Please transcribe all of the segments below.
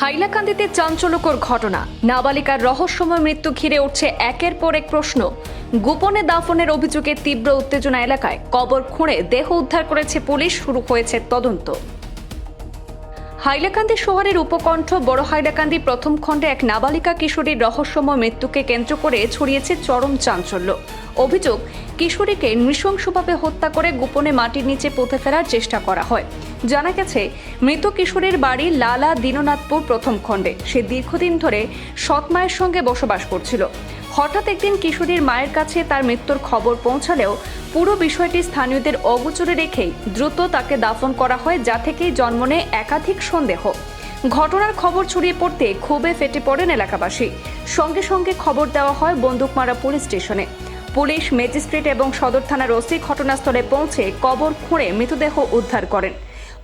হাইলাকান্দিতে চাঞ্চল্যকর ঘটনা, নাবালিকার রহস্যময় মৃত্যু ঘিরে উঠছে একের পর এক প্রশ্ন। গোপনে দাফনের অভিযোগে তীব্র উত্তেজনা এলাকায়। কবর খুঁড়ে দেহ উদ্ধার করেছে পুলিশ, শুরু হয়েছে তদন্ত। হাইলাকান্দি শহরের উপকণ্ঠ বড় হাইলাকান্দি প্রথম খণ্ডে এক নাবালিকা কিশোরীর রহস্যময় মৃত্যুকে কেন্দ্র করে ছড়িয়েছে চরম চাঞ্চল্য। অভিযোগ, কিশোরীকে নৃশংসভাবে হত্যা করে গোপনে মাটির নিচে পুঁতে ফেলার চেষ্টা করা হয়। জানা গেছে, মৃত কিশোরীর বাড়ি লালা দীননাথপুর প্রথম খণ্ডে। সে দীর্ঘদিন ধরে সৎ মায়ের সঙ্গে বসবাস করছিল। হঠাৎ একদিন কিশোরীর মায়ের কাছে তার মৃত্যুর খবর পৌঁছালেও পুরো বিষয়টি স্থানীয়দের অগোচরে রেখেই দ্রুত তাকে দাফন করা হয়, যা থেকেই জন্ম নেয় একাধিক সন্দেহ। ঘটনার খবর ছড়িয়ে পড়তে ক্ষোভে ফেটে পড়েন এলাকাবাসী। সঙ্গে সঙ্গে খবর দেওয়া হয় বন্দুকমারা পুলিশ স্টেশনে। পুলিশ, ম্যাজিস্ট্রেট এবং সদর থানার ওসি ঘটনাস্থলে পৌঁছে কবর খুঁড়ে মৃতদেহ উদ্ধার করেন।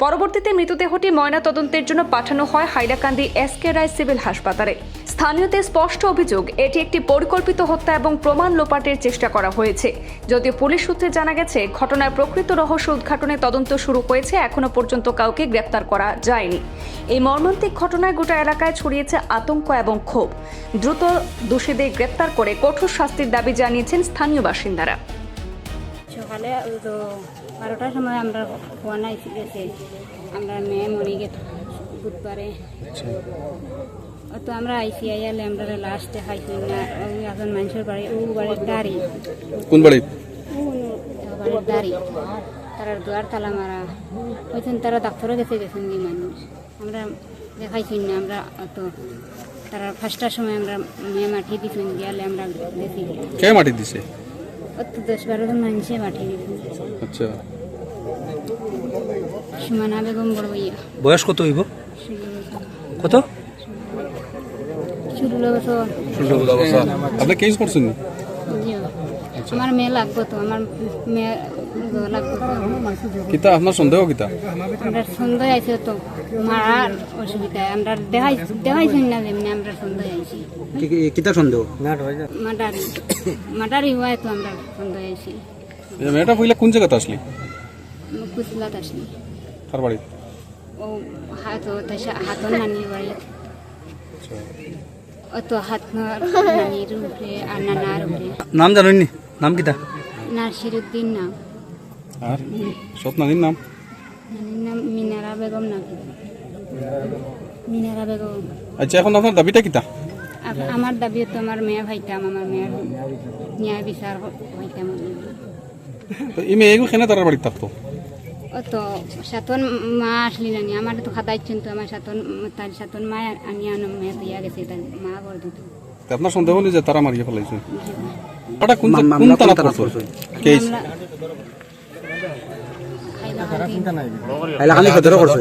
পরবর্তীতে মৃতদেহটি ময়নাতদন্তের জন্য পাঠানো হয় হাইলাকান্দি এসকে রায় সিভিল হাসপাতালে। স্থানীয়দের স্পষ্ট অভিযোগ, এটি একটি পরিকল্পিত হত্যা এবং প্রমাণ লোপাটের চেষ্টা করা হয়েছে। যদিও পুলিশ সূত্রে জানা গেছে, ঘটনার প্রকৃত রহস্য উদ্ঘাটনে তদন্ত শুরু হয়েছে, এখনো পর্যন্ত কাউকে গ্রেপ্তার করা যায়নি। এই মর্মান্তিক ঘটনায় গোটা এলাকায় ছড়িয়েছে আতঙ্ক এবং ক্ষোভ। দ্রুত দোষীদের গ্রেপ্তার করে কঠোর শাস্তির দাবি জানিয়েছেন স্থানীয় বাসিন্দারা। সকালে 12টার সময় আমরা ফোন গেছে, আমরা মেয়ে মরে গেছে বুধবারে। তো আমরা আইসি আইয়ালে আমরা লাস্ট দেখাইছি না, ওই এখন মানুষের বাড়ি, ও বাড়ির দাঁড়ি। কোন বাড়ি? বাড়ির দাঁড়ি, তারা দুয়ার তালা মারা হয়েছেন। তারা ডাক্তারও গেছেন কি মানুষ, আমরা দেখাইছি না। আমরা তো তারা 5টার সময় আমরা মেয়ে মাটি দিয়েছেন, গেলে আমরা দেখি কে মাটি দিছে? 10-12 জন মানুষে মাটি দিয়েছেন। আচ্ছা, সুমানা বেগম বড় ভাইয়া। বয়স কত হইব? কত? 16 বছর। আপনি কেস করছেন? আমার মেয়ে লাগবো তো, আমার মেয়ে লাগবো তো। কিতা আপনার সন্দেহ কিতা? আমরা সন্দেহ আইছি তো মারার অসুবিধায়, আমরা দেখাইছি না, যেমনি আমরা সন্দেহ আইছি। কিতা সন্দেহ? মাটারি হয় তো আমরা সন্দেহ আইছি। মেয়েটা পইলা কোন জায়গাতে আসলি? কুচলাত আসলি। কার বাড়ি? ও হাতন নানির বাড়ি। ও তো হাত নানির উপরে আর নানার উপরে। নাম জানেননি? নাম কিতা? নাসিরুদ্দিন নাম। আর সৎ নানির নাম? নানির নাম মিনারা বেগম নাকি? মিনারা বেগম। আচ্ছা, এখন আপনার দাবিটা কিতা? আমার দাবি তো আমার মেয়ে ভাইতাম, আমার মেয়ের ন্যায় বিচার হইতাম। এই মেয়ে এখানে তার বাড়ি থাকতো? ও তো সাতন মা আসলি নানি, আমার তো খাতাইছেন তো, আমার সাতন মা আনিয়া মেয়ে তো ইয়া গেছে, তার মা করে দিত। আপনার সন্দেহ হলে যে তারা মারিয়ে ফেলাইছে? ওটা কোন থানা করছে কেস? হাইলাকান্দি সদর করছে।